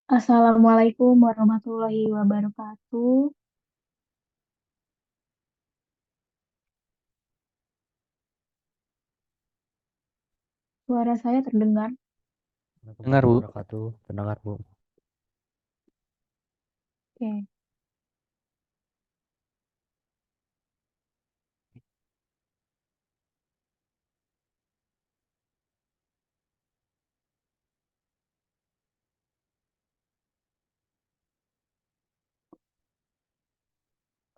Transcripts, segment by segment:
Assalamualaikum warahmatullahi wabarakatuh. Suara saya terdengar. Dengar, Waalaikumsalam Bu. wabarakatuh. Pendengar, Bu. Oke.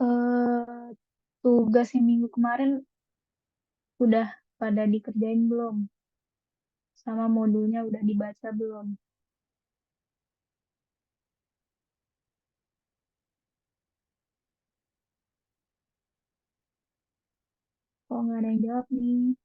Eh, tugas yang minggu kemarin udah pada dikerjain belum? Sama modulnya udah dibaca belum? Kok nggak ada yang jawab nih?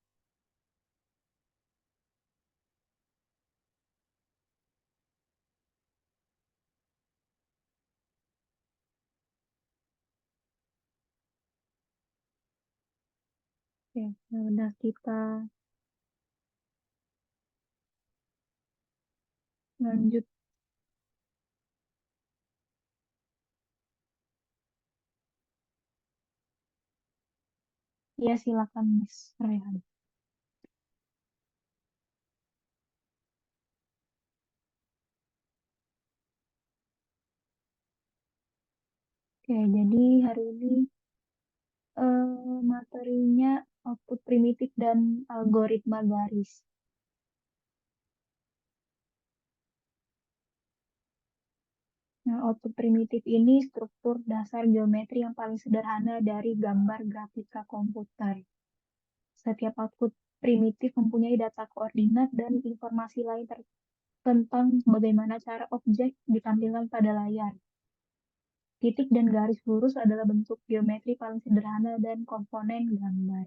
Oke, ya udah kita lanjut. Ya silakan Miss Rehan. Oke, jadi hari ini materinya output primitif dan algoritma garis. Nah, output primitif ini struktur dasar geometri yang paling sederhana dari gambar grafika komputer. Setiap output primitif mempunyai data koordinat dan informasi lain tentang bagaimana cara objek ditampilkan pada layar. Titik dan garis lurus adalah bentuk geometri paling sederhana dan komponen gambar.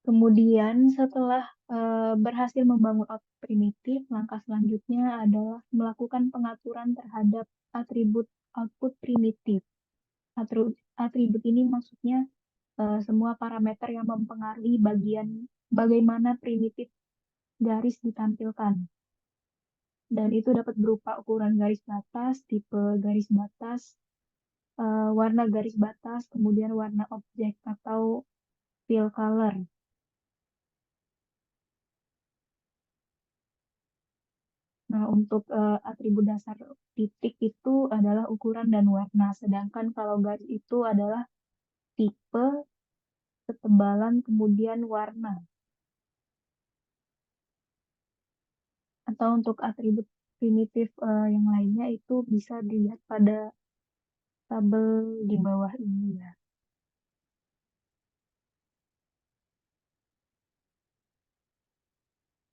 Kemudian setelah berhasil membangun output primitif, langkah selanjutnya adalah melakukan pengaturan terhadap atribut output primitif. Atribut ini maksudnya semua parameter yang mempengaruhi bagaimana primitif garis ditampilkan. Dan itu dapat berupa ukuran garis batas, tipe garis batas, warna garis batas, kemudian warna objek atau fill color. Nah, untuk atribut dasar titik itu adalah ukuran dan warna, sedangkan kalau garis itu adalah tipe, ketebalan, kemudian warna. Atau untuk atribut primitif yang lainnya itu bisa dilihat pada tabel di bawah ini ya.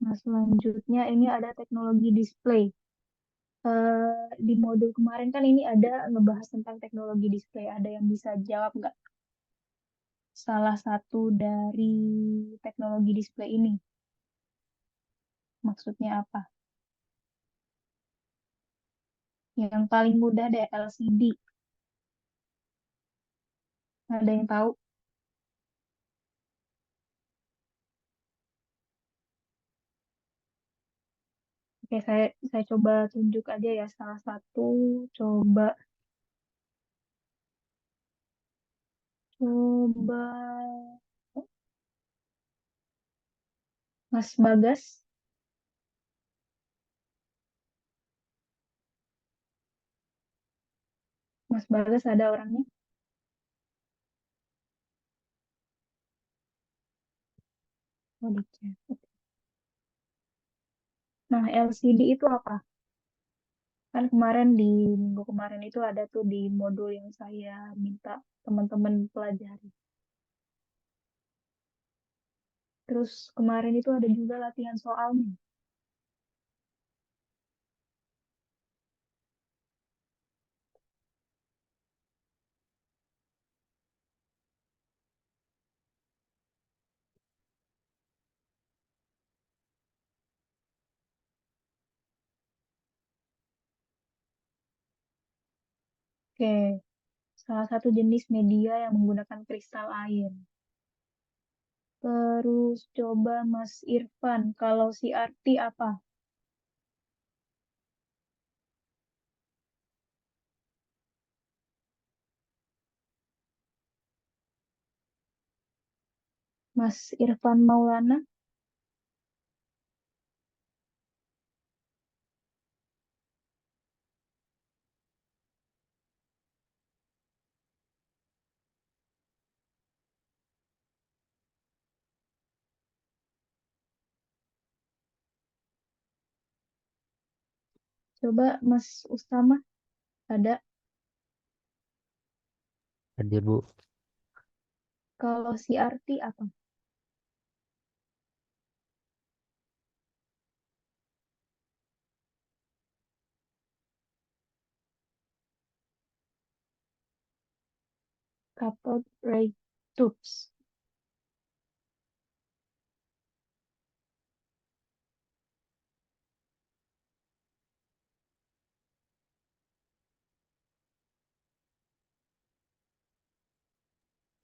Nah, selanjutnya ini ada teknologi display. Di modul kemarin kan ini ada ngebahas tentang teknologi display. Ada yang bisa jawab nggak salah satu dari teknologi display ini? Maksudnya apa? Yang paling mudah deh LCD. Ada yang tahu? Oke, saya coba tunjuk aja ya salah satu. Coba coba Mas Bagas. Mas Bagas ada orangnya? Oh, di chat. Nah, LCD itu apa? Kan kemarin di minggu kemarin itu ada tuh di modul yang saya minta teman-teman pelajari. Terus kemarin itu ada juga latihan soalnya. Oke, salah satu jenis media yang menggunakan kristal air. Terus coba Mas Irfan, kalau CRT apa? Mas Irfan Maulana, coba Mas Ustama, ada. Hadir Bu. Kalau CRT apa? Cathode ray tubes.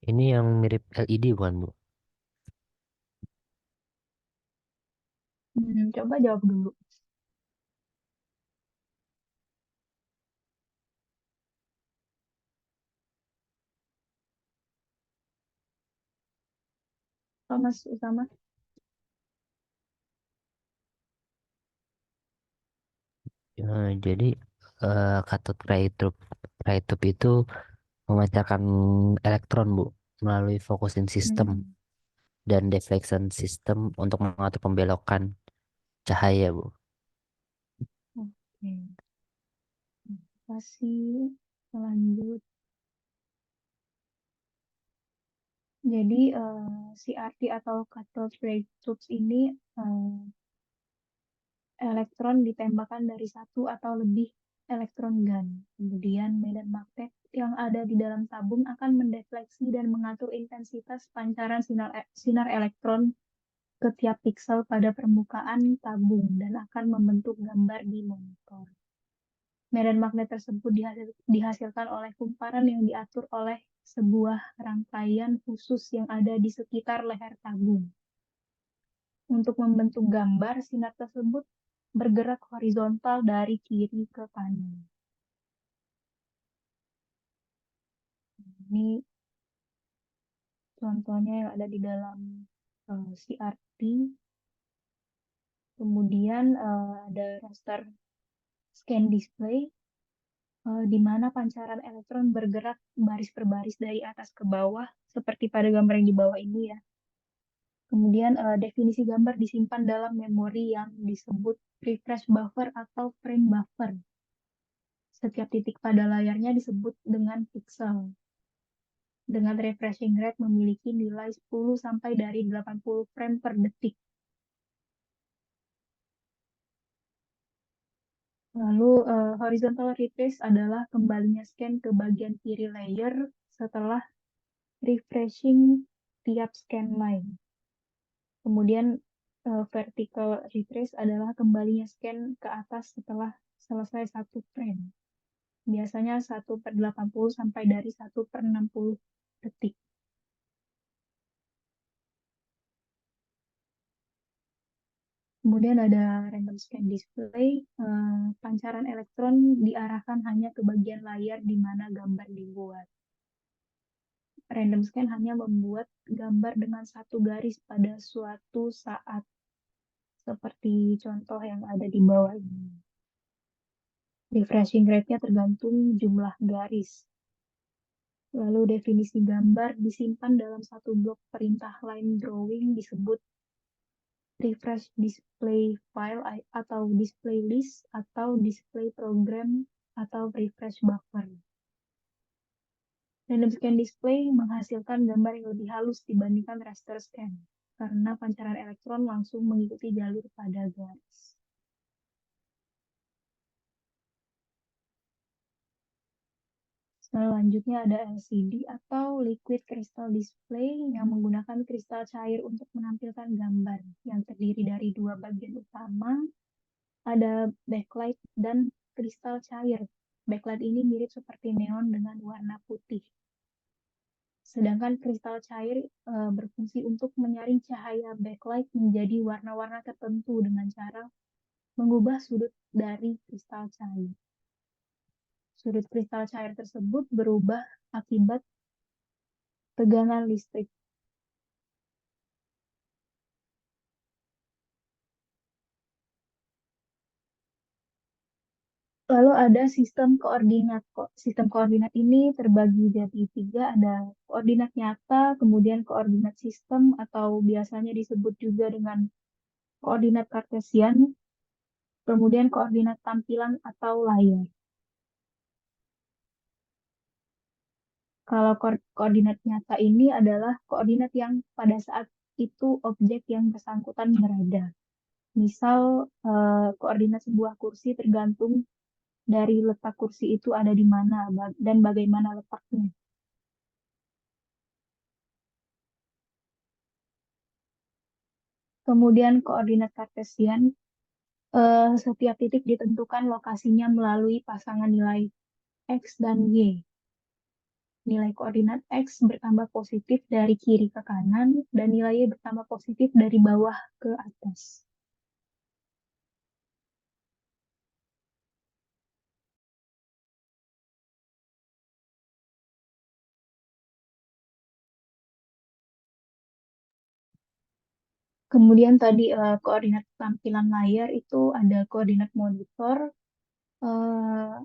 Ini yang mirip LED bukan Bu? Coba jawab dulu. Kalau Mas Ustama, Jadi cathode ray tube itu memancarkan elektron Bu melalui focusing system hmm, dan deflection system untuk mengatur pembelokan cahaya Bu. oke. Kasih lanjut. Jadi CRT atau cathode ray tubes ini elektron ditembakkan dari satu atau lebih elektron gun. Kemudian medan magnet yang ada di dalam tabung akan mendefleksi dan mengatur intensitas pancaran sinar elektron ke tiap piksel pada permukaan tabung dan akan membentuk gambar di monitor. Medan magnet tersebut dihasilkan oleh kumparan yang diatur oleh sebuah rangkaian khusus yang ada di sekitar leher tabung. Untuk membentuk gambar, sinar tersebut bergerak horizontal dari kiri ke kanan. Ini contohnya yang ada di dalam CRT. Kemudian ada raster scan display, di mana pancaran elektron bergerak baris per baris dari atas ke bawah, seperti pada gambar yang di bawah ini ya. Kemudian definisi gambar disimpan dalam memori yang disebut refresh buffer atau frame buffer. Setiap titik pada layarnya disebut dengan pixel. Dengan refreshing rate memiliki nilai 10 sampai dari 80 frame per detik. Lalu horizontal retrace adalah kembalinya scan ke bagian kiri layer setelah refreshing tiap scan line. Kemudian vertical retrace adalah kembalinya scan ke atas setelah selesai satu frame. Biasanya 1/80 sampai dari 1/60 detik. Kemudian ada random scan display, pancaran elektron diarahkan hanya ke bagian layar di mana gambar dibuat. Random scan hanya membuat gambar dengan satu garis pada suatu saat, seperti contoh yang ada di bawah ini. Refreshing rate-nya tergantung jumlah garis. Lalu definisi gambar disimpan dalam satu blok perintah line drawing disebut refresh display file atau display list atau display program atau refresh buffer. Random scan display menghasilkan gambar yang lebih halus dibandingkan raster scan karena pancaran elektron langsung mengikuti jalur pada garis. Selanjutnya ada LCD atau liquid crystal display yang menggunakan kristal cair untuk menampilkan gambar yang terdiri dari dua bagian utama, ada backlight dan kristal cair. Backlight ini mirip seperti neon dengan warna putih. Sedangkan kristal cair berfungsi untuk menyaring cahaya backlight menjadi warna-warna tertentu dengan cara mengubah sudut dari kristal cair. Sudut kristal cair tersebut berubah akibat tegangan listrik. Lalu ada sistem koordinat. Sistem koordinat ini terbagi jadi tiga, ada koordinat nyata, kemudian koordinat sistem atau biasanya disebut juga dengan koordinat kartesian, kemudian koordinat tampilan atau layar. Kalau koordinat nyata ini adalah koordinat yang pada saat itu objek yang bersangkutan berada. Misal koordinat sebuah kursi tergantung dari letak kursi itu ada di mana dan bagaimana letaknya. Kemudian koordinat kartesian, setiap titik ditentukan lokasinya melalui pasangan nilai X dan Y. Nilai koordinat X bertambah positif dari kiri ke kanan dan nilai Y bertambah positif dari bawah ke atas. Kemudian tadi koordinat tampilan layar itu ada koordinat monitor, eh,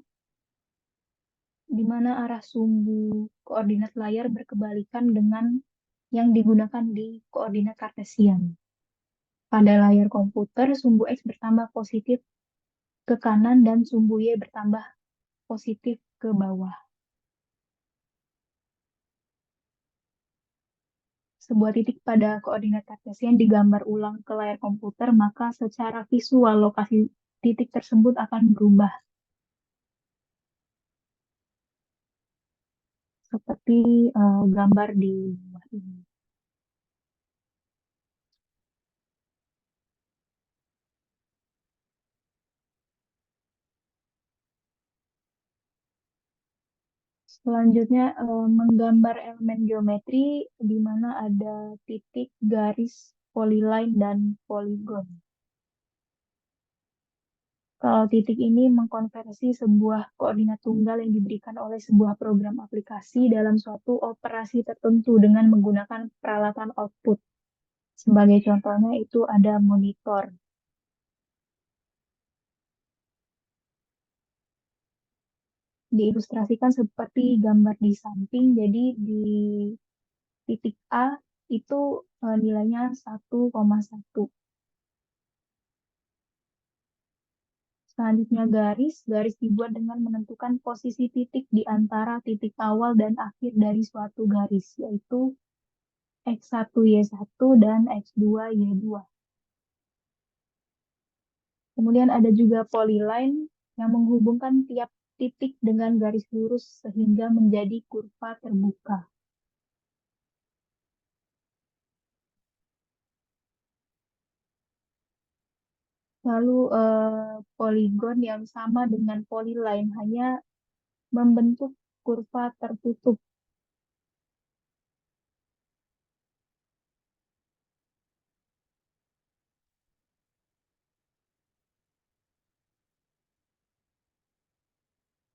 di mana arah sumbu koordinat layar berkebalikan dengan yang digunakan di koordinat kartesian. Pada layar komputer, sumbu X bertambah positif ke kanan dan sumbu Y bertambah positif ke bawah. Sebuah titik pada koordinat kartesian digambar ulang ke layar komputer, maka secara visual lokasi titik tersebut akan berubah seperti gambar di bawah ini. Selanjutnya, menggambar elemen geometri di mana ada titik, garis, polyline, dan poligon. Kalau titik ini mengkonversi sebuah koordinat tunggal yang diberikan oleh sebuah program aplikasi dalam suatu operasi tertentu dengan menggunakan peralatan output. Sebagai contohnya itu ada monitor. Diilustrasikan seperti gambar di samping, jadi di titik A itu nilainya 1,1. Selanjutnya garis. Garis dibuat dengan menentukan posisi titik di antara titik awal dan akhir dari suatu garis, yaitu X1, Y1, dan X2, Y2. Kemudian ada juga polyline yang menghubungkan tiap titik dengan garis lurus sehingga menjadi kurva terbuka. Lalu poligon yang sama dengan polyline hanya membentuk kurva tertutup.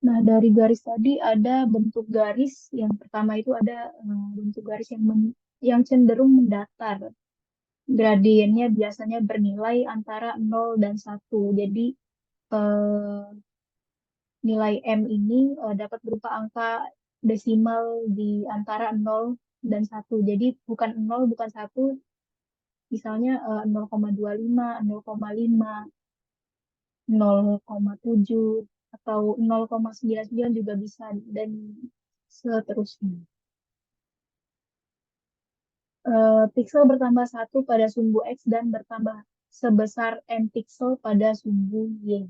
Nah, dari garis tadi ada bentuk garis. Yang pertama itu ada bentuk garis yang cenderung mendatar. Gradiennya biasanya bernilai antara 0 dan 1. Jadi, eh, nilai M ini dapat berupa angka desimal di antara 0 dan 1. Jadi, bukan 0, bukan 1, misalnya 0,25, 0,5, 0,7, atau 0,99 juga bisa, dan seterusnya. Pixel bertambah 1 pada sumbu X dan bertambah sebesar M pixel pada sumbu Y.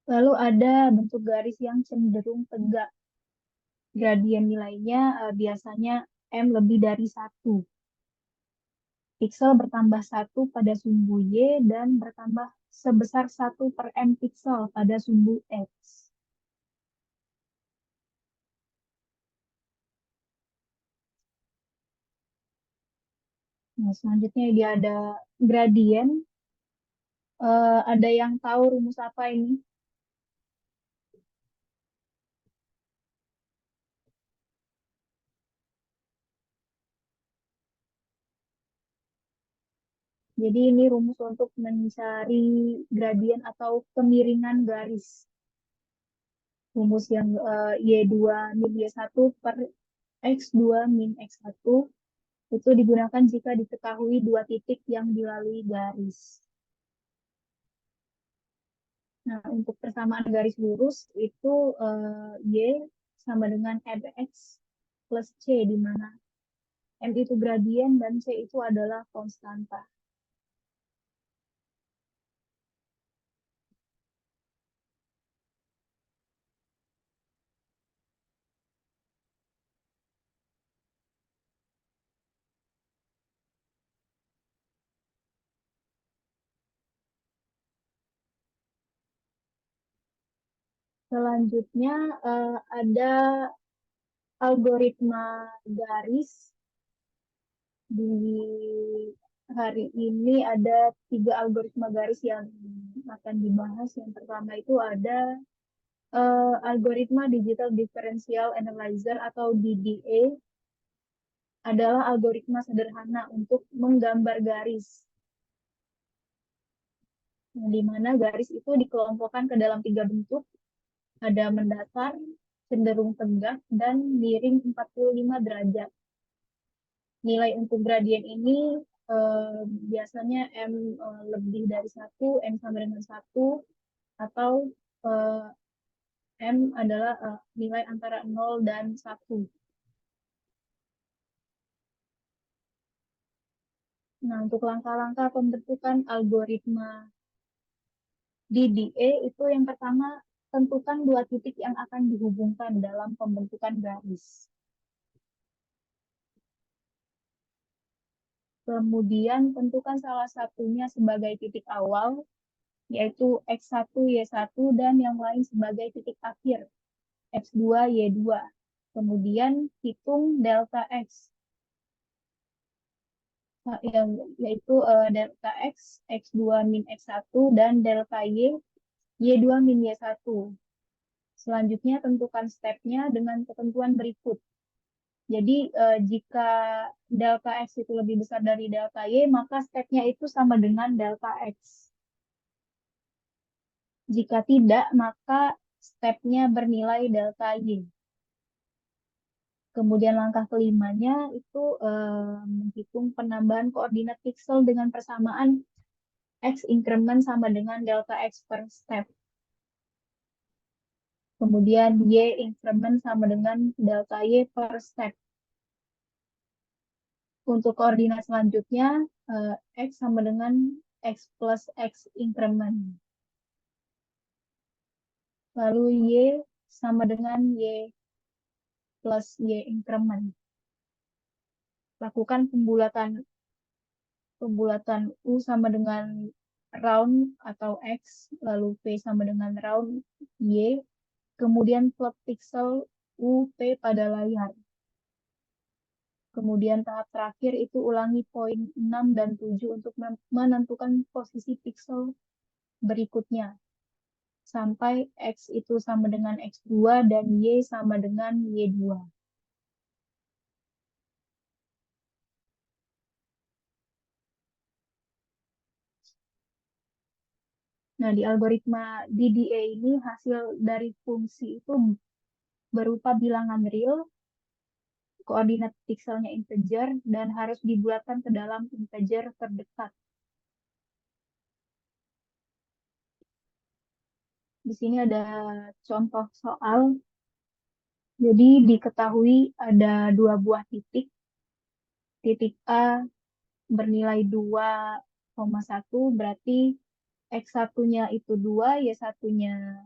Lalu ada bentuk garis yang cenderung tegak. Gradien nilainya biasanya M lebih dari 1. Pixel bertambah 1 pada sumbu Y dan bertambah sebesar 1 per M pixel pada sumbu X. Nah, selanjutnya dia ada gradien. Ada yang tahu rumus apa ini? Jadi ini rumus untuk mencari gradien atau kemiringan garis. Rumus yang Y2 min Y1 per X2 min X1 itu digunakan jika diketahui dua titik yang dilalui garis. Nah, untuk persamaan garis lurus itu Y sama dengan MX plus C, di mana M itu gradien dan C itu adalah konstanta. Selanjutnya ada algoritma garis. Di hari ini ada 3 algoritma garis yang akan dibahas. Yang pertama itu ada algoritma Digital Differential Analyzer atau DDA, adalah algoritma sederhana untuk menggambar garis, di mana garis itu dikelompokkan ke dalam 3 bentuk, ada mendatar, cenderung tegak, dan miring 45 derajat. Nilai untuk gradien ini biasanya M lebih dari 1, M sama dengan 1, atau eh, M adalah nilai antara 0 dan 1. Nah, untuk langkah-langkah pembentukan algoritma DDA itu yang pertama, tentukan dua titik yang akan dihubungkan dalam pembentukan garis. Kemudian tentukan salah satunya sebagai titik awal, yaitu X1, Y1, dan yang lain sebagai titik akhir, X2, Y2. Kemudian hitung delta X, yaitu delta X, X2 min X1, dan delta Y, Y2 min Y1. Selanjutnya tentukan stepnya dengan ketentuan berikut. Jadi jika delta X itu lebih besar dari delta Y, maka stepnya itu sama dengan delta X. Jika tidak, maka stepnya bernilai delta Y. Kemudian langkah kelimanya itu menghitung penambahan koordinat pixel dengan persamaan X increment sama dengan delta X per step. Kemudian Y increment sama dengan delta Y per step. Untuk koordinat selanjutnya, X sama dengan X plus X increment. Lalu Y sama dengan Y plus Y increment. Lakukan pembulatan U sama dengan round atau X, lalu P sama dengan round Y, kemudian plot pixel U, P pada layar. Kemudian tahap terakhir itu ulangi poin 6 dan 7 untuk menentukan posisi pixel berikutnya, sampai X itu sama dengan X2 dan Y sama dengan Y2. Nah, di algoritma DDA ini hasil dari fungsi itu berupa bilangan real, koordinat pixelnya integer, dan harus dibulatkan ke dalam integer terdekat. Di sini ada contoh soal. Jadi diketahui ada 2 buah titik. Titik A bernilai 2,1, berarti X1-nya itu 2, Y1-nya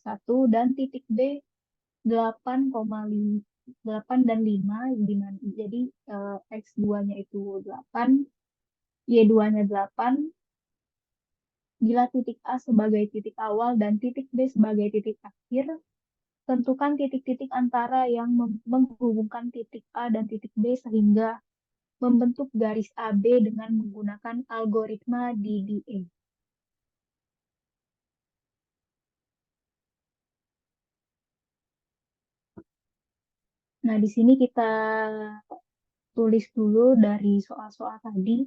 1, dan titik B 8,5, 8 dan 5. Jadi X2-nya itu 8, Y2-nya 8. Bila titik A sebagai titik awal dan titik B sebagai titik akhir, tentukan titik-titik antara yang menghubungkan titik A dan titik B sehingga membentuk garis AB dengan menggunakan algoritma DDA. Nah, di sini kita tulis dulu dari soal-soal tadi.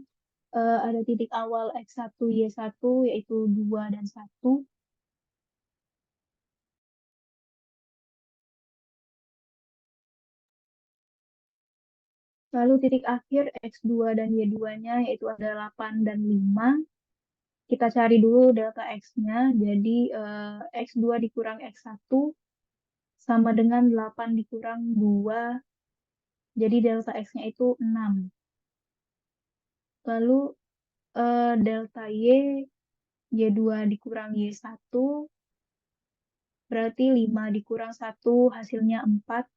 Ada titik awal X1, Y1, yaitu 2 dan 1. Lalu titik akhir X2 dan Y2-nya, yaitu ada 8 dan 5. Kita cari dulu delta X-nya. Jadi X2 dikurang X1 sama dengan 8 dikurang 2. Jadi delta X-nya itu 6. Lalu delta Y2 dikurang Y1, berarti 5 dikurang 1 hasilnya 4.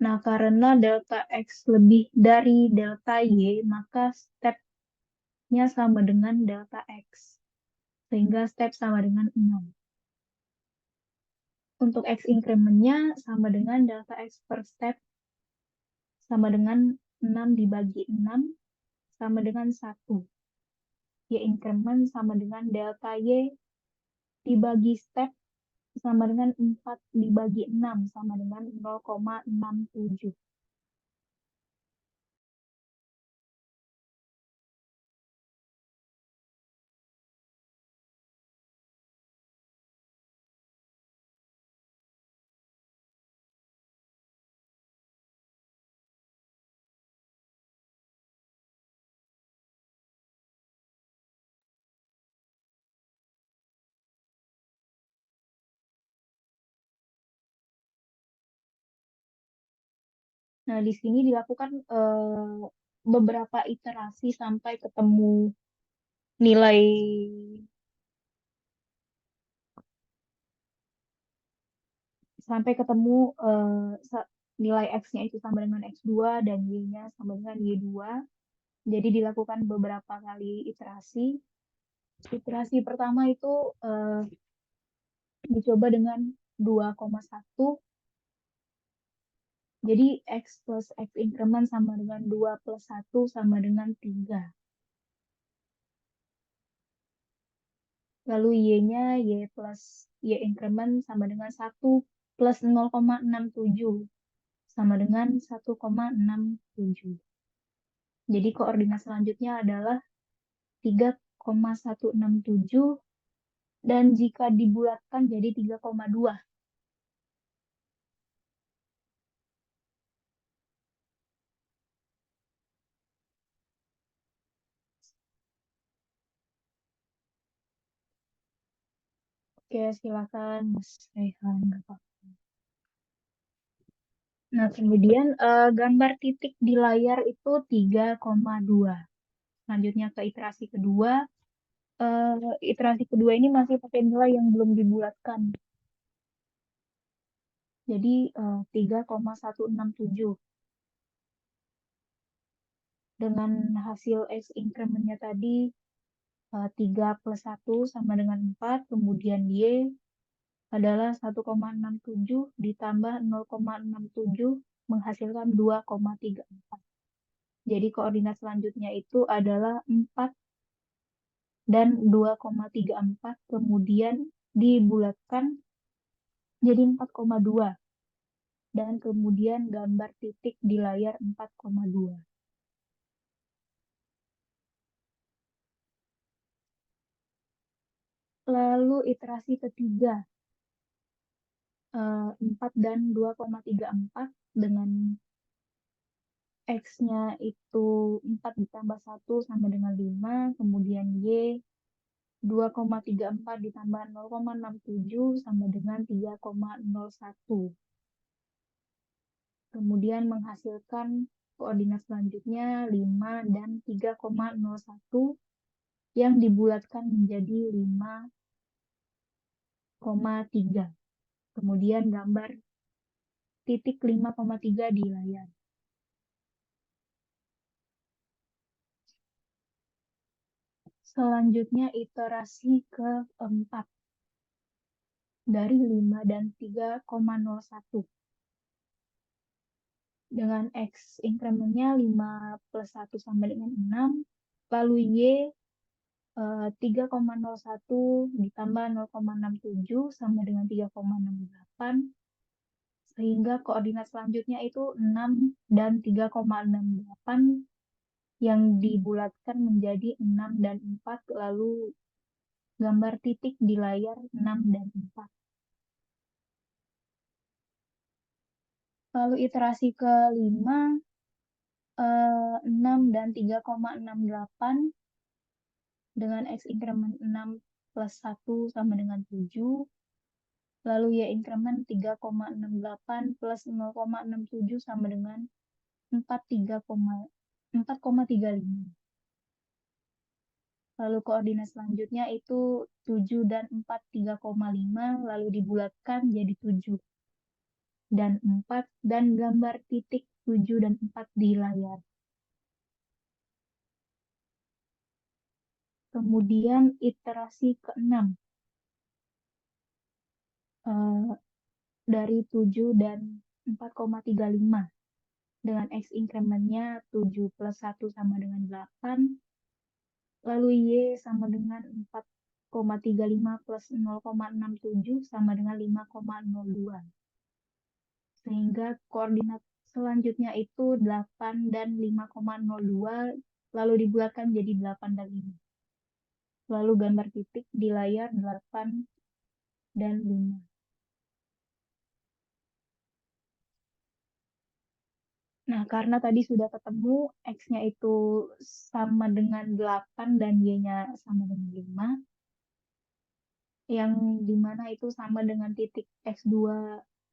Nah, karena delta X lebih dari delta Y, maka stepnya sama dengan delta X. Sehingga step sama dengan 6. Untuk X increment-nya sama dengan delta X per step sama dengan 6 dibagi 6 sama dengan 1. Y increment sama dengan delta Y dibagi step sama dengan 4 dibagi 6 sama dengan 0,67. Nah, di sini dilakukan beberapa iterasi sampai ketemu nilai sampai ketemu nilai X-nya itu sama dengan X2 dan Y-nya sama dengan Y2. Jadi dilakukan beberapa kali iterasi. Iterasi pertama itu dicoba dengan 2,1. Jadi X plus X increment sama dengan 2 plus 1 sama dengan 3. Lalu Y-nya Y plus Y increment sama dengan 1 plus 0,67 sama dengan 1,67. Jadi koordinat selanjutnya adalah 3,167 dan jika dibulatkan jadi 3,2. Oke, silakan Mas Rehan. Nggak apa-apa. Nah, kemudian gambar titik di layar itu 3,2. Selanjutnya ke iterasi kedua. Iterasi kedua ini masih pakai nilai yang belum dibulatkan. Jadi 3,167. Dengan hasil X increment-nya tadi 3 plus 1 sama dengan 4. Kemudian Y adalah 1,67 ditambah 0,67 menghasilkan 2,34. Jadi koordinat selanjutnya itu adalah 4 dan 2,34 kemudian dibulatkan jadi 4,2 dan kemudian gambar titik di layar 4,2. Lalu iterasi ketiga 4 dan 2,34 dengan X-nya itu 4 ditambah 1 sama dengan 5, kemudian Y 2,34 ditambah 0,67 sama dengan 3,01. Kemudian menghasilkan koordinat selanjutnya 5 dan 3,01 yang dibulatkan menjadi 5,3. Kemudian gambar titik 5,3 di layar. Selanjutnya iterasi keempat dari 5 dan 3,01. dengan X incrementnya 5 plus 1 sama dengan 6, lalu Y 3,01 ditambah 0,67 sama dengan 3,68, sehingga koordinat selanjutnya itu 6 dan 3,68 yang dibulatkan menjadi 6 dan 4, lalu gambar titik di layar 6 dan 4. Lalu iterasi kelima, 6 dan 3,68 dengan X increment 6 plus 1 sama dengan 7. Lalu Y increment 3,68 plus 0,67 sama dengan 4,35. Lalu koordinat selanjutnya itu 7 dan 4, 3,5, lalu dibulatkan jadi 7 dan 4, dan gambar titik 7 dan 4 di layar. Kemudian iterasi ke-6, dari 7 dan 4,35 dengan X incrementnya 7 plus 1 sama dengan 8, lalu Y sama dengan 4,35 plus 0,67 sama dengan 5,02. Sehingga koordinat selanjutnya itu 8 dan 5,02, lalu dibulatkan jadi 8 dan 5. Lalu gambar titik di layar 8 dan 5. Nah, karena tadi sudah ketemu X-nya itu sama dengan 8 dan Y-nya sama dengan 5, yang dimana itu sama dengan titik X2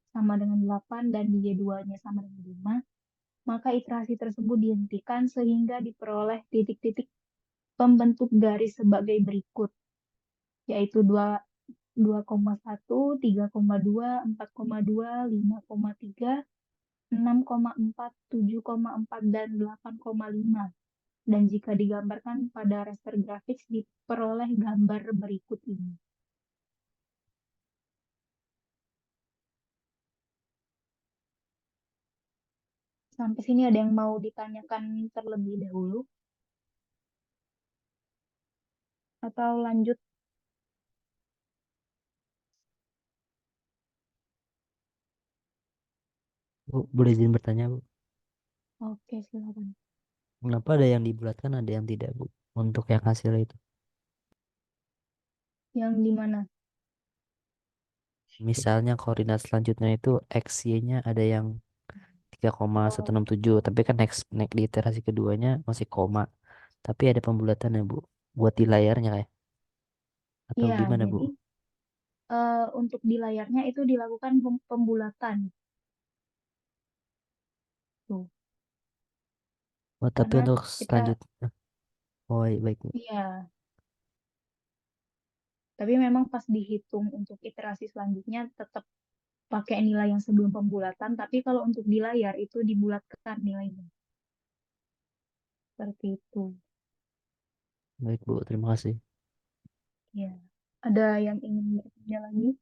sama dengan 8 dan Y2-nya sama dengan 5, maka iterasi tersebut dihentikan sehingga diperoleh titik-titik pembentuk garis sebagai berikut, yaitu 2,1, 3,2, 4,2, 5,3, 6,4, 7,4, dan 8,5. Dan jika digambarkan pada raster grafis diperoleh gambar berikut ini. Sampai sini ada yang mau ditanyakan terlebih dahulu? Atau lanjut? Bu, boleh izin bertanya, Bu? Oke, silakan. Kenapa ada yang dibulatkan, ada yang tidak, Bu? Untuk yang hasil itu. Yang di mana? Misalnya koordinat selanjutnya itu X, Y-nya ada yang Oh, 3,167, tapi kan next di iterasi keduanya masih koma. Tapi ada pembulatannya, Bu. Buat di layarnya kayak. Atau iya, gimana, Bu? jadi untuk di layarnya itu dilakukan pembulatan. Tuh. Oh, tapi Karena untuk kita, selanjutnya. Oh, iya, baik, Bu. iya, tapi memang pas dihitung untuk iterasi selanjutnya tetap pakai nilai yang sebelum pembulatan, tapi kalau untuk di layar itu dibulatkan nilainya. Seperti itu. Baik, Bu. Terima kasih. Ya. Ada yang ingin bertanya lagi?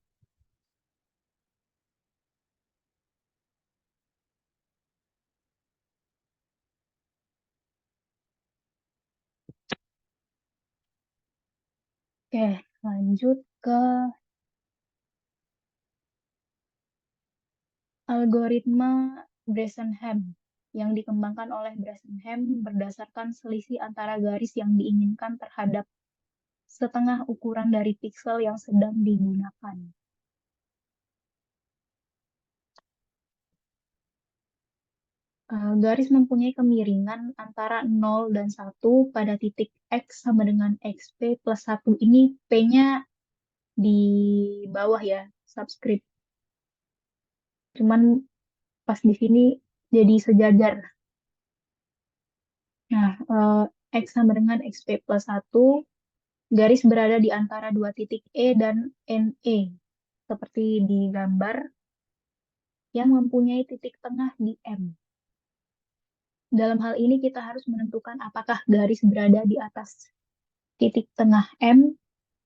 Oke, lanjut ke algoritma Bresenham yang dikembangkan oleh Bresenham berdasarkan selisih antara garis yang diinginkan terhadap setengah ukuran dari piksel yang sedang digunakan. Garis mempunyai kemiringan antara 0 dan 1 pada titik X sama dengan XP plus 1. Ini P-nya di bawah ya, subscript. Cuman pas di sini jadi sejajar. Nah, X sama dengan XP plus 1, garis berada di antara dua titik E dan NE, seperti di gambar, yang mempunyai titik tengah di M. Dalam hal ini kita harus menentukan apakah garis berada di atas titik tengah M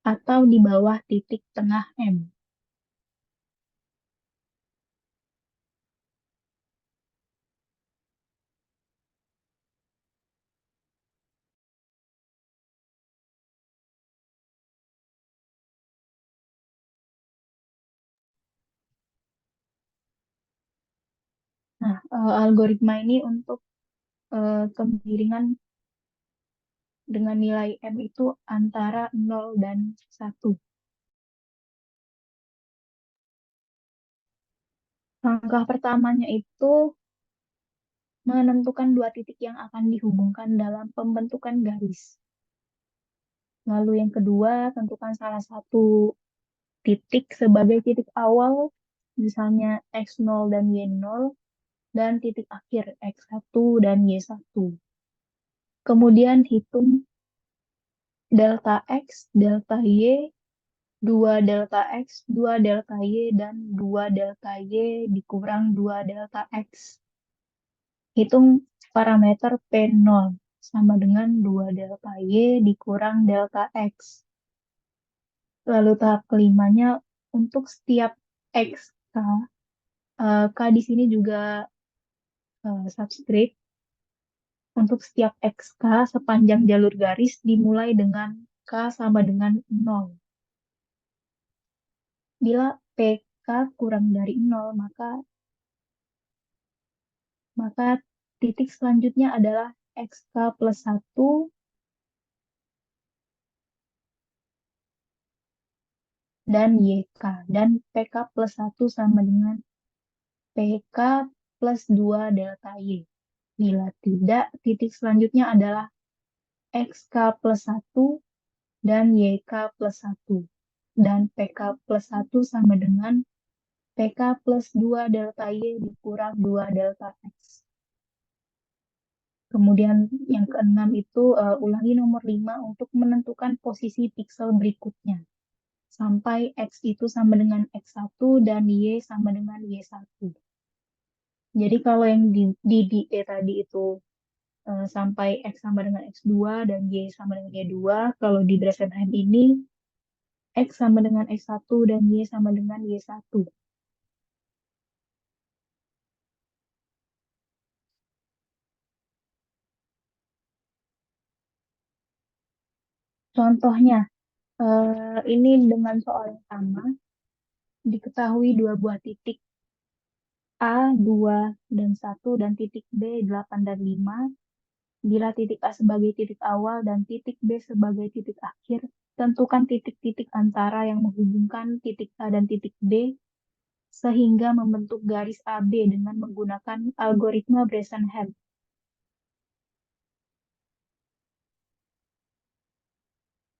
atau di bawah titik tengah M. Nah, algoritma ini untuk kemiringan dengan nilai M itu antara 0 dan 1. Langkah pertamanya itu menentukan dua titik yang akan dihubungkan dalam pembentukan garis. Lalu yang kedua, tentukan salah satu titik sebagai titik awal, misalnya X0 dan Y0, dan titik akhir X1 dan Y1. Kemudian hitung delta X, delta Y, 2 delta X, 2 delta Y, dan 2 delta Y dikurang 2 delta X. Hitung parameter P0 sama dengan 2 delta Y dikurang delta X. Lalu tahap kelimanya untuk setiap XK, K di sini juga subscript. Untuk setiap XK sepanjang jalur garis dimulai dengan K sama dengan 0. Bila PK kurang dari 0, maka titik selanjutnya adalah XK plus 1 dan YK. Dan PK plus 1 sama dengan PK plus 2 delta Y. Bila tidak, titik selanjutnya adalah XK plus 1 dan YK plus 1. Dan PK plus 1 sama dengan PK plus 2 delta Y dikurang 2 delta X. Kemudian yang keenam itu ulangi nomor 5 untuk menentukan posisi piksel berikutnya. Sampai X itu sama dengan X1 dan Y sama dengan Y1. Jadi kalau yang di E tadi itu sampai X sama dengan X2 dan Y sama dengan Y2, kalau di Bresenheim ini X sama dengan X1 dan Y sama dengan Y1. Contohnya, ini dengan soal yang sama, diketahui dua buah titik A, 2, dan 1, dan titik B, 8, dan 5. Bila titik A sebagai titik awal dan titik B sebagai titik akhir, tentukan titik-titik antara yang menghubungkan titik A dan titik B sehingga membentuk garis AB dengan menggunakan algoritma Bresenham.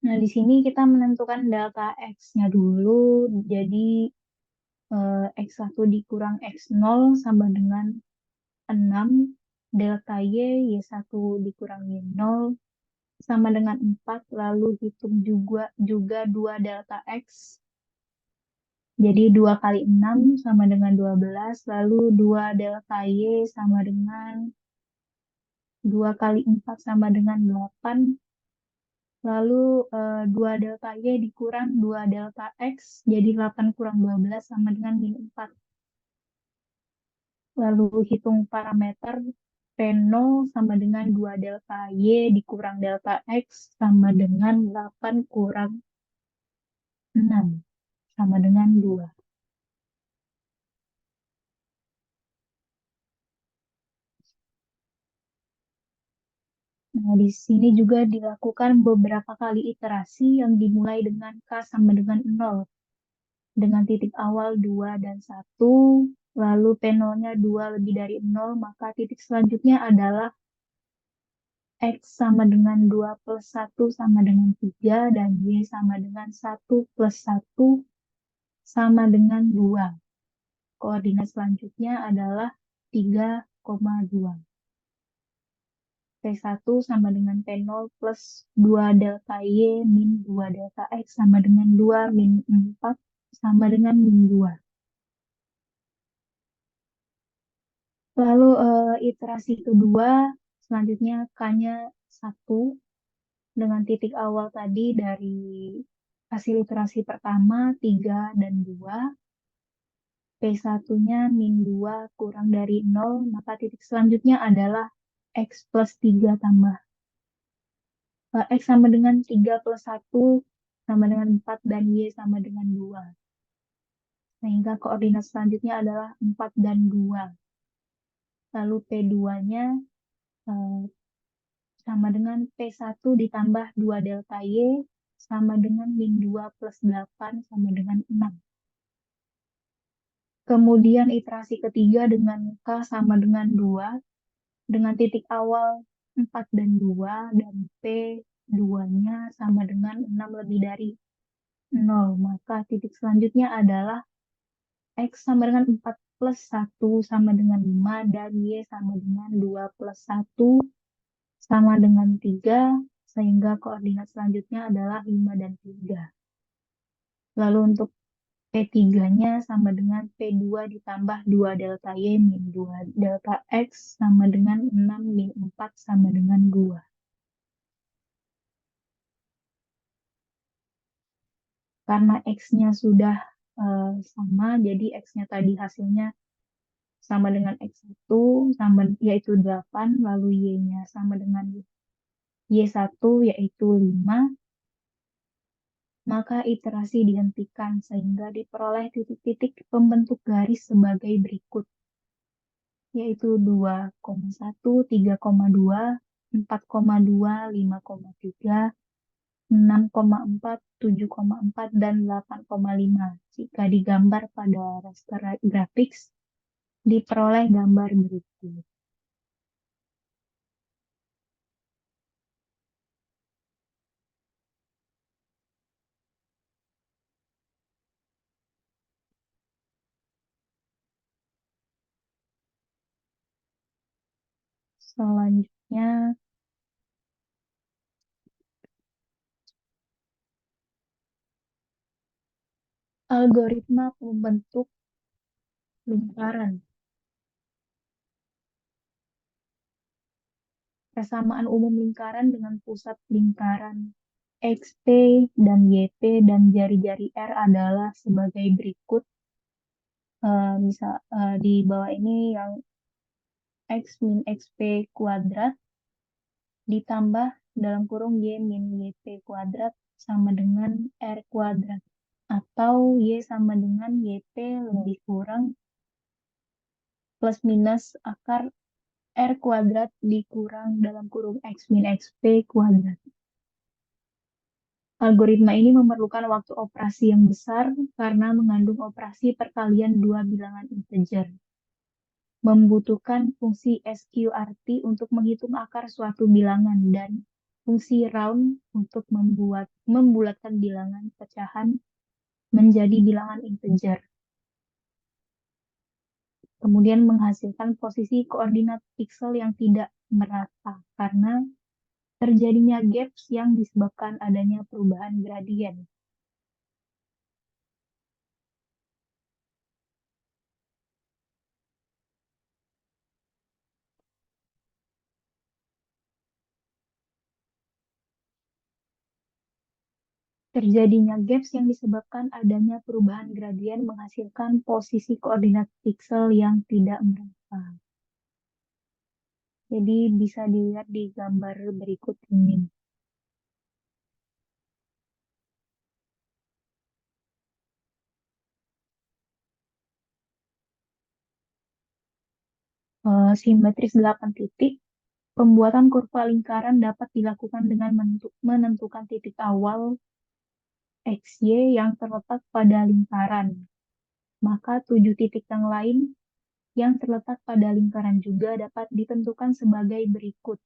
Nah, di sini kita menentukan delta X-nya dulu, jadi X1 dikurang X0 sama dengan 6, delta Y, Y1 dikurang Y0 sama dengan 4, lalu hitung juga 2 delta X. Jadi 2 kali 6 sama dengan 12, lalu 2 delta Y sama dengan 2 kali 4 sama dengan 8, lalu 2 delta Y dikurang 2 delta X, jadi 8 kurang 12 sama dengan min 4. Lalu hitung parameter P0 sama dengan 2 delta Y dikurang delta X sama dengan 8 kurang 6 sama dengan 2. Nah, di sini juga dilakukan beberapa kali iterasi yang dimulai dengan K sama dengan 0. Dengan titik awal 2 dan 1, lalu P0-nya 2 lebih dari 0, maka titik selanjutnya adalah X sama dengan 2 plus 1 sama dengan 3, dan Y sama dengan 1 plus 1 sama dengan 2. Koordinat selanjutnya adalah 3,2. P1 sama dengan P0 plus 2 delta Y min 2 delta X sama dengan 2 min 4 sama dengan min 2. Lalu iterasi kedua, selanjutnya K-nya 1 dengan titik awal tadi dari hasil iterasi pertama 3 dan 2. P1-nya min 2 kurang dari 0, maka titik selanjutnya adalah X plus 3 tambah X sama dengan 3 plus 1 sama dengan 4 dan Y sama dengan 2. Sehingga koordinat selanjutnya adalah 4 dan 2. lalu P2-nya sama dengan P1 ditambah 2 delta Y sama dengan min 2 plus 8 sama dengan 6. Kemudian iterasi ketiga dengan K sama dengan 2, dengan titik awal 4 dan 2, dan P2-nya sama dengan 6 lebih dari 0. Maka titik selanjutnya adalah X sama dengan 4 plus 1 sama dengan 5, dan Y sama dengan 2 plus 1 sama dengan 3, sehingga koordinat selanjutnya adalah 5 dan 3. Lalu untuk P3-nya sama dengan P2 ditambah 2 delta Y min 2 delta X sama dengan 6 min 4 sama dengan 2. Karena X-nya sudah sama, jadi X-nya tadi hasilnya sama dengan X1, sama, yaitu 8, lalu Y-nya sama dengan Y1 yaitu 5, maka iterasi dihentikan sehingga diperoleh titik-titik pembentuk garis sebagai berikut, yaitu 2,1, 3,2, 4,2, 5,3, 6,4, 7,4, dan 8,5. Jika digambar pada raster grafis, diperoleh gambar berikut. Selanjutnya, algoritma pembentuk lingkaran. Persamaan umum lingkaran dengan pusat lingkaran XP dan YP dan jari-jari R adalah sebagai berikut. Di bawah ini yang X min XP kuadrat ditambah dalam kurung Y min YP kuadrat sama dengan R kuadrat. Atau Y sama dengan YP lebih kurang plus minus akar R kuadrat dikurang dalam kurung X min XP kuadrat. Algoritma ini memerlukan waktu operasi yang besar karena mengandung operasi perkalian dua bilangan integer. Membutuhkan fungsi sqrt untuk menghitung akar suatu bilangan dan fungsi round untuk membulatkan bilangan pecahan menjadi bilangan integer. Kemudian menghasilkan posisi koordinat piksel yang tidak merata karena terjadinya gaps yang disebabkan adanya perubahan gradien. Terjadinya gaps yang disebabkan adanya perubahan gradien menghasilkan posisi koordinat piksel yang tidak merata. Jadi bisa dilihat di gambar berikut ini. Simetris 8 titik. Pembuatan kurva lingkaran dapat dilakukan dengan menentukan titik awal XY yang terletak pada lingkaran. Maka 7 titik yang lain yang terletak pada lingkaran juga dapat ditentukan sebagai berikut.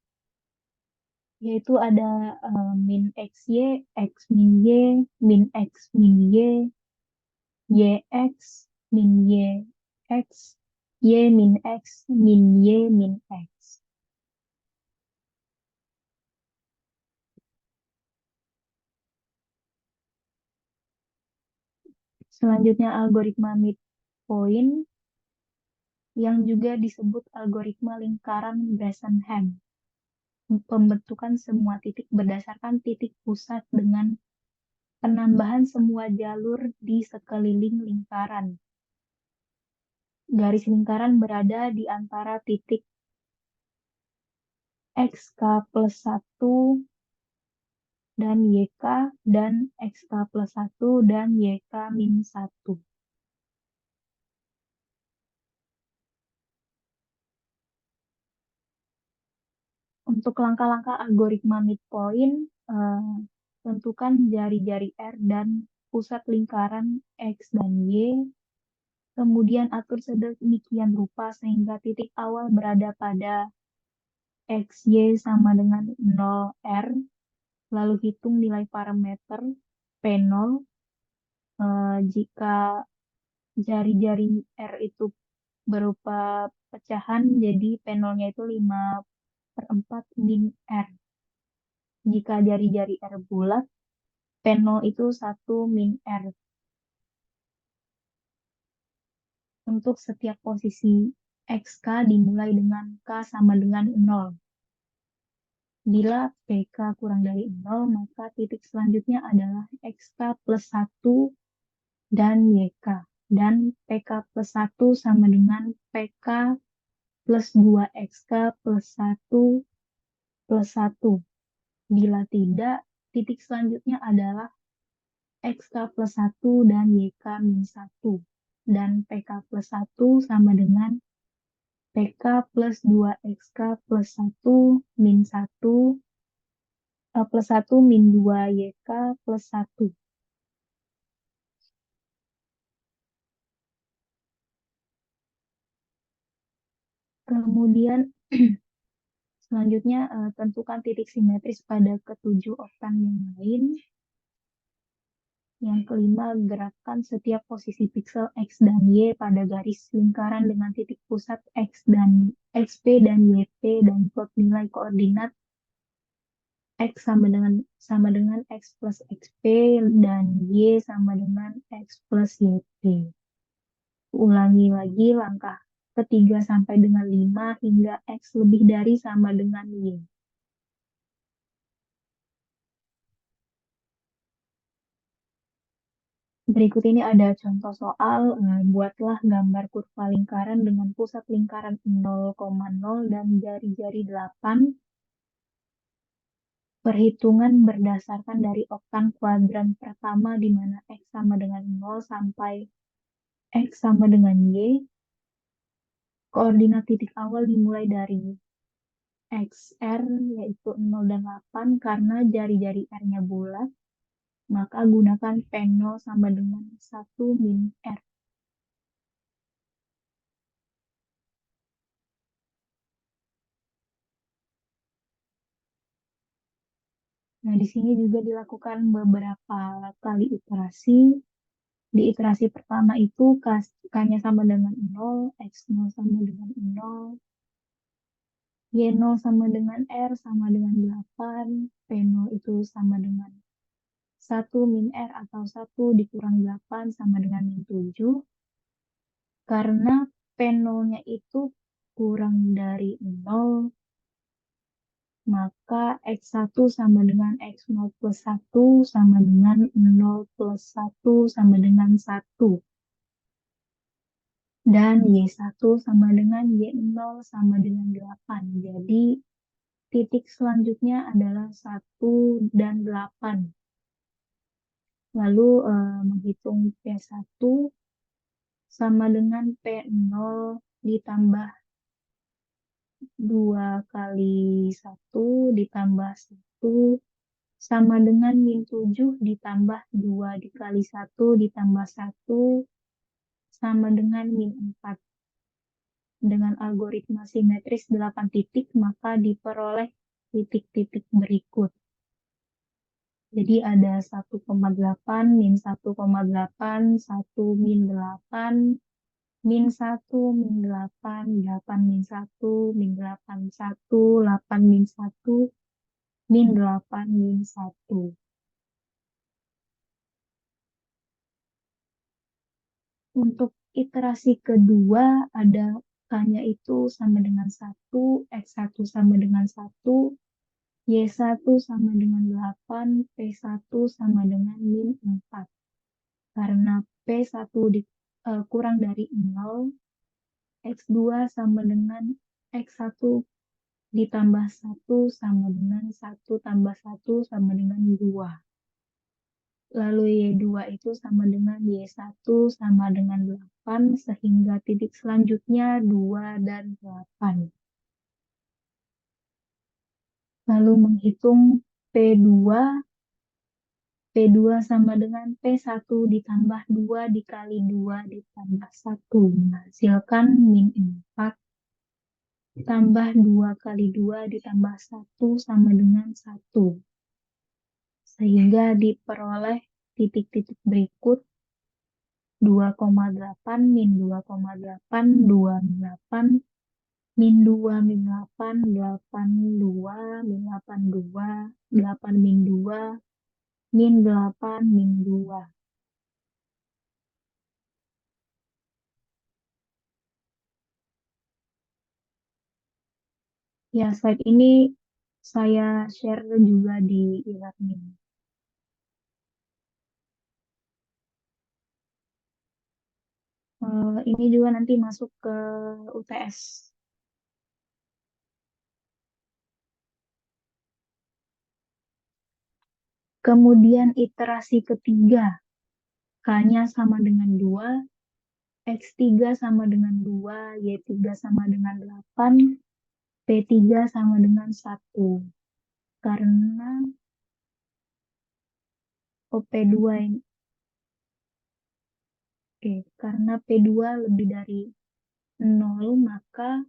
Yaitu ada min XY, X min Y, min X min Y, YX, min YX, Y min X, min Y min X. Selanjutnya algoritma midpoint yang juga disebut algoritma lingkaran Bresenham. Pembentukan semua titik berdasarkan titik pusat dengan penambahan semua jalur di sekeliling lingkaran. Garis lingkaran berada di antara titik XK plus 1 dan YK dan XK plus 1 dan YK min 1. Untuk langkah-langkah algoritma midpoint, tentukan jari-jari R dan pusat lingkaran X dan Y. Kemudian atur sedemikian rupa sehingga titik awal berada pada X, Y sama dengan 0 R. Lalu hitung nilai parameter P0. Jika jari-jari R itu berupa pecahan, jadi P0-nya itu 5/4 min R. Jika jari-jari R bulat, P0 itu 1 min R. Untuk setiap posisi XK dimulai dengan K sama dengan 0. Bila PK kurang dari 0, maka titik selanjutnya adalah XK plus 1 dan YK. Dan PK plus 1 sama dengan PK plus 2XK plus 1 plus 1. Bila tidak, titik selanjutnya adalah XK plus 1 dan YK min 1. Dan PK plus 1 sama dengan PK plus 2XK plus 1 min 1 plus 1 min 2 YK plus 1. Kemudian selanjutnya tentukan titik simetris pada ketujuh oktan yang lain. Yang kelima, gerakkan setiap posisi piksel X dan Y pada garis lingkaran dengan titik pusat X dan XP dan YP dan plot nilai koordinat X sama dengan X plus XP dan Y sama dengan X plus YP. Ulangi lagi langkah ketiga sampai dengan 5 hingga X lebih dari sama dengan Y. Berikut ini ada contoh soal, buatlah gambar kurva lingkaran dengan pusat lingkaran 0,0 dan jari-jari 8. Perhitungan berdasarkan dari oktan kuadran pertama di mana X sama dengan 0 sampai X sama dengan Y. Koordinat titik awal dimulai dari XR yaitu 0 dan 8 karena jari-jari R-nya bulat, maka gunakan P0 sama dengan 1 min R. Nah, di sini juga dilakukan beberapa kali iterasi. Di iterasi pertama itu K-nya sama dengan 0, X0 sama dengan 0, Y0 sama dengan R sama dengan 8, P0 itu sama dengan 1 min R atau 1 dikurang 8 sama dengan min 7. Karena P0-nya itu kurang dari 0, maka X1 sama dengan X0 plus 1 sama dengan 0 plus 1 sama dengan 1. Dan Y1 sama dengan Y0 sama dengan 8. Jadi titik selanjutnya adalah 1 dan 8. Lalu menghitung P1 sama dengan P0 ditambah 2 kali 1 ditambah 1 sama dengan min 7 ditambah 2 dikali 1 ditambah 1 sama dengan min 4. Dengan algoritma simetris 8 titik, maka diperoleh titik-titik berikut. Jadi ada 1,8, min 1,8, 1 min 8, min 1, min 8, 8 min 1, min 8, 1, 8 min 1, min 8, min 1. Untuk iterasi kedua ada K-nya itu sama dengan 1, X1 sama dengan 1, Y1 sama dengan 8, P1 sama dengan min 4. Karena P1 kurang dari 0, X2 sama dengan X1 ditambah 1 sama dengan 1 tambah 1 sama dengan 2. Lalu Y2 itu sama dengan Y1 sama dengan 8, sehingga titik selanjutnya 2 dan 8. Lalu menghitung P2, P2 sama dengan P1 ditambah 2 dikali 2 ditambah 1 menghasilkan min 4 tambah 2 kali 2 ditambah 1 sama dengan 1. Sehingga diperoleh titik-titik berikut 2,8 min 2,8, 2,8, min 2, min 8, 8, 2, min 8, 2, 8, min 2, min 8, min 2. Ya, slide ini saya share juga di e-learning. Ini juga nanti masuk ke UTS. Kemudian iterasi ketiga, K-nya sama dengan 2, X3 sama dengan 2, Y3 sama dengan 8, P3 sama dengan 1. Karena P2 ini, karena P2 lebih dari 0, maka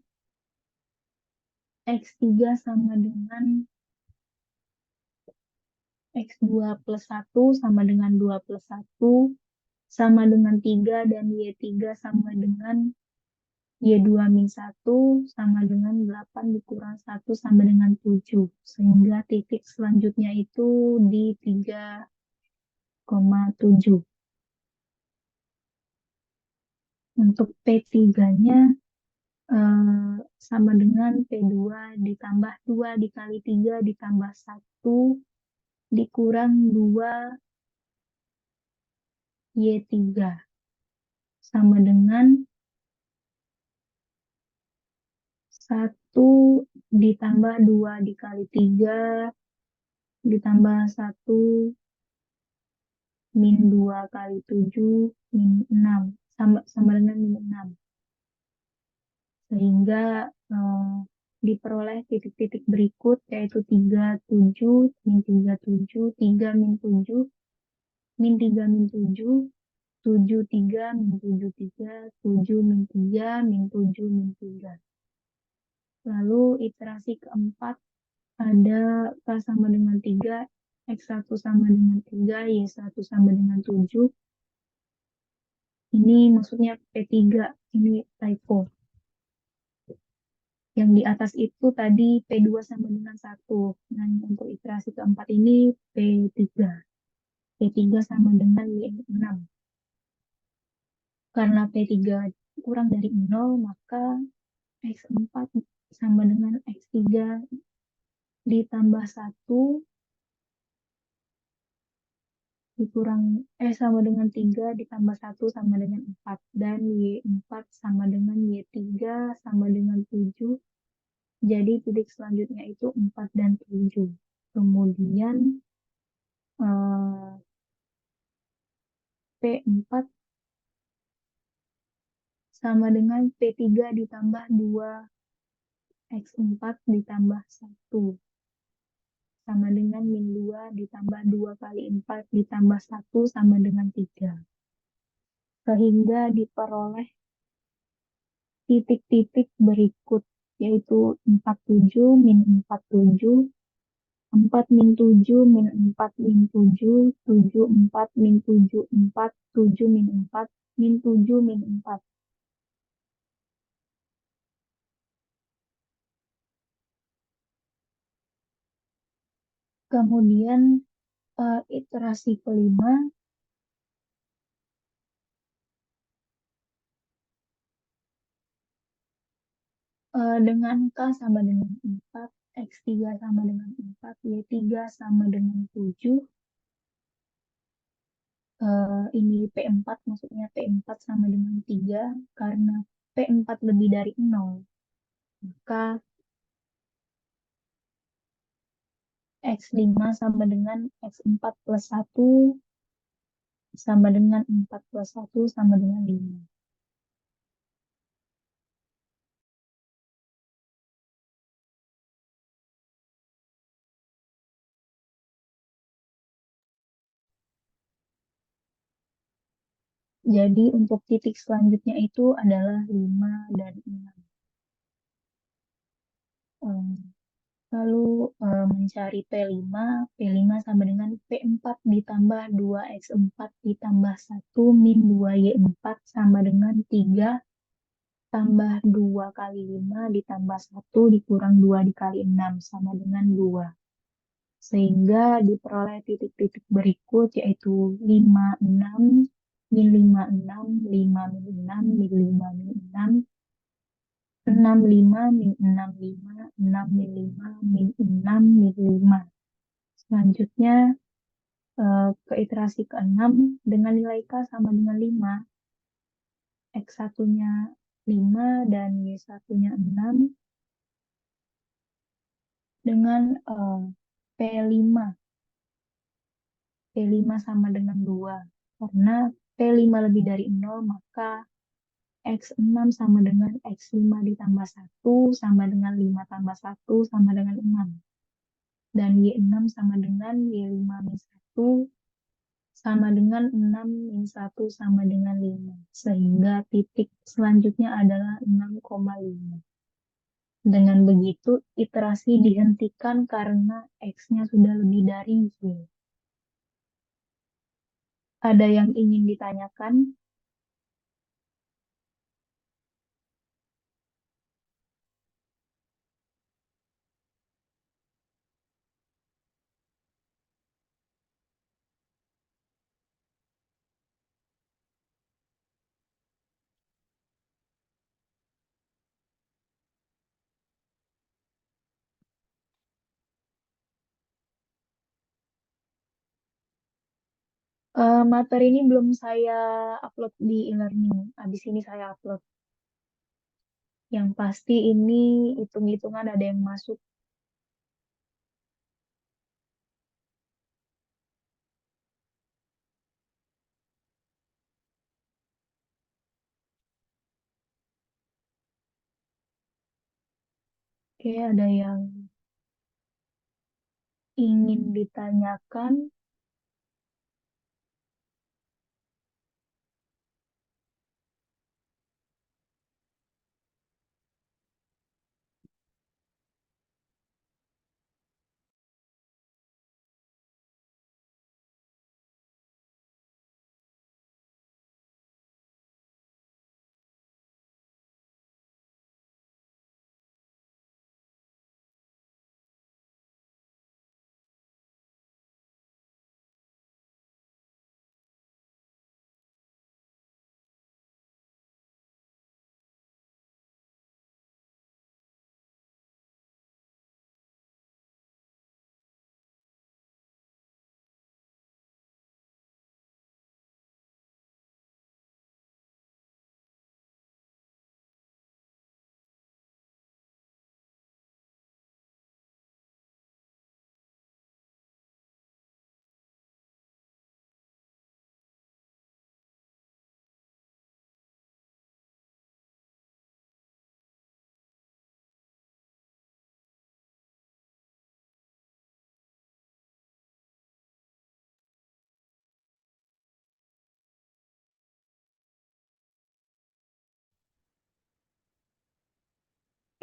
X3 sama dengan X2 plus 1 sama dengan 2 plus 1 sama dengan 3 dan Y3 sama dengan Y2 min 1 sama dengan 8 dikurang 1 sama dengan 7. Sehingga titik selanjutnya itu di 3,7. Untuk P3-nya sama dengan P2 ditambah 2 dikali 3 ditambah 1 dikurang 2 Y3 sama dengan 1 ditambah 2 dikali 3 ditambah 1 min 2 kali 7 min 6 sama dengan min 6. Sehingga diperoleh titik-titik berikut yaitu 37 min 37, 3 min 7, min 3 min 7, 7 3 min 7 3, 7 min 3 min 7 min 3. Lalu iterasi keempat ada K sama dengan 3, X1 sama dengan 3, Y1 sama dengan 7. Ini maksudnya P3, ini typo. Yang di atas itu tadi P2 sama dengan 1. Nah, untuk iterasi keempat ini P3. P3 sama dengan Y6. Karena P3 kurang dari 0, maka X4 sama dengan X3 ditambah 1 dikurang sama dengan 3 ditambah 1 sama dengan 4 dan Y4 sama dengan Y3 sama dengan 7. Jadi titik selanjutnya itu 4 dan 7. Kemudian P4 sama dengan P3 ditambah 2 X4 ditambah 1 sama dengan min 2 ditambah 2 kali 4 ditambah 1 sama dengan 3. Sehingga diperoleh titik-titik berikut yaitu 47 min 47, 4 min 7 min 4 min 7, 7 4 min 7 4, 7 min 4 min 7 min 4. Kemudian iterasi kelima dengan K sama dengan 4, X3 sama dengan 4, Y3 sama dengan 7. Ini P4 maksudnya P4 sama dengan 3 karena P4 lebih dari 0 maka X5 sama dengan X4 plus 1 sama dengan 4 plus 1 sama dengan 5. Jadi untuk titik selanjutnya itu adalah 5 dan 6. Em, Lalu mencari P5, P5 sama dengan P4 ditambah 2X4 ditambah 1 min 2Y4 sama dengan 3 tambah 2 kali 5 ditambah 1 dikurang 2 dikali 6 sama dengan 2. Sehingga diperoleh titik-titik berikut yaitu 5, 6, min 5, 6, 5, min 6, min 5, min 6, 6, 5, min 6, 5, 6, min 5, min 6, min 5. Selanjutnya ke iterasi ke-6 dengan nilai K sama dengan 5, X1-nya 5 dan Y1-nya 6 dengan P5. P5 sama dengan 2. Karena P5 lebih dari 0, maka X6 sama dengan X5 ditambah 1 sama dengan 5 tambah 1 sama dengan 6. Dan Y6 sama dengan Y5 min 1 sama dengan 6 min 1 sama dengan 5. Sehingga titik selanjutnya adalah 6,5. Dengan begitu, iterasi dihentikan karena X-nya sudah lebih dari Y. Ada yang ingin ditanyakan? Materi ini belum saya upload di e-learning. Habis ini saya upload. Yang pasti ini hitung-hitungan ada yang masuk. Oke, ada yang ingin ditanyakan.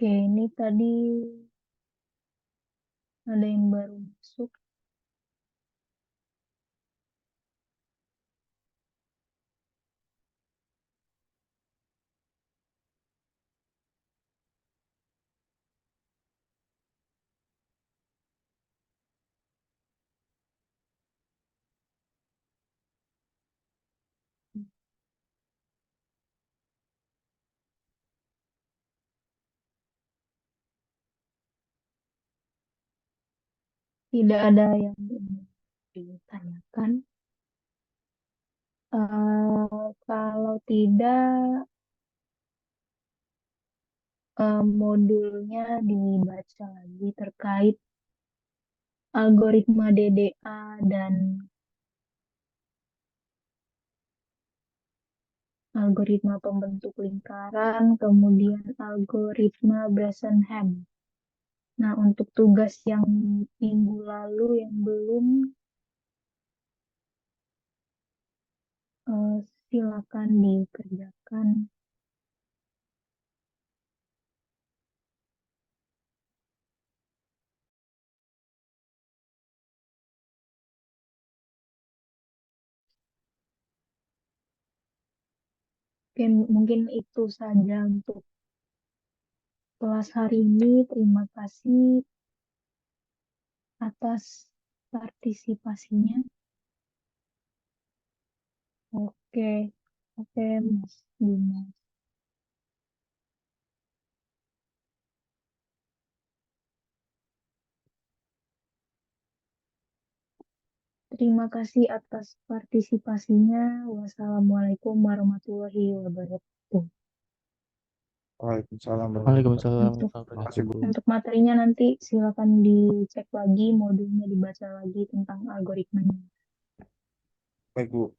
Oke, ini tadi ada yang baru masuk. Tidak ada yang ingin ditanyakan. Kalau tidak, modulnya dibaca lagi terkait algoritma DDA dan algoritma pembentuk lingkaran, kemudian algoritma Bresenham. Nah, untuk tugas yang minggu lalu yang belum, Silakan dikerjakan. Mungkin itu saja untuk kelas hari ini. Terima kasih atas partisipasinya. Oke, oke, Mas Bima. Terima kasih atas partisipasinya. Wassalamualaikum warahmatullahi wabarakatuh. Waalaikumsalam warahmatullahi Waalaikumsalam Untuk Terima kasih, Bu. untuk materinya nanti silakan dicek lagi, modulnya dibaca lagi tentang algoritmanya. Baik, Bu.